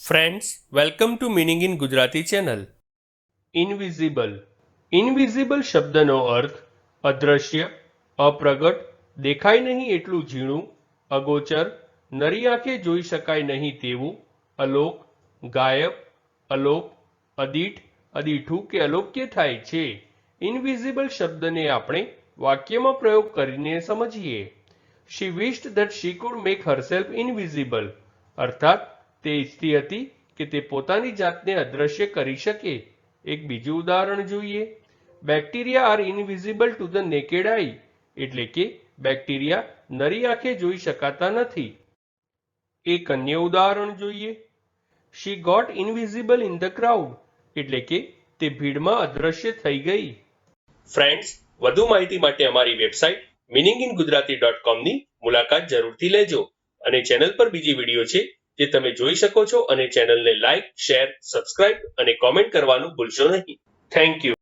Friends, welcome to meaning in Gujarati channel. Invisible. Invisible શબ્દનો અર્થ અદ્રશ્ય, અપ્રગટ, દેખાય નહીં એટલું ઝીણું, અગોચર, નરી આંખે જોઈ શકાય નહીં તેવું, અલોક, ગાયબ, અલોપ, અદીઠ, અદીઠું કે અલોક્ય થાય છે. ઇનવિઝિબલ શબ્દને આપણે વાક્યમાં પ્રયોગ કરીને સમજીએ. She wished that she could make herself invisible. અર્થાત તે ઈચ્છતી હતી કે તે પોતાની જાતને અદ્રશ્ય કરી શકે. એક બીજું ઉદાહરણ જોઈએ. Bacteria are invisible to the naked eye. એટલે કે બેક્ટેરિયા નરી આંખે જોઈ શકાતા નથી. એક અન્ય ઉદાહરણ જોઈએ. She got invisible in the crowd. એટલે કે તે ભીડમાં અદ્રશ્ય થઈ ગઈ. ફ્રેન્ડ્સ, વધુ માહિતી માટે અમારી વેબસાઇટ meaninginggujarati.com ની મુલાકાત જરૂરથી લેજો. અને ચેનલ પર બીજી વિડીયો છે જે તમે જોઈ શકો છો, અને ચેનલને લાઇક, શેર, સબસ્ક્રાઇબ અને કોમેન્ટ કરવાનું ભૂલશો નહીં. Thank you.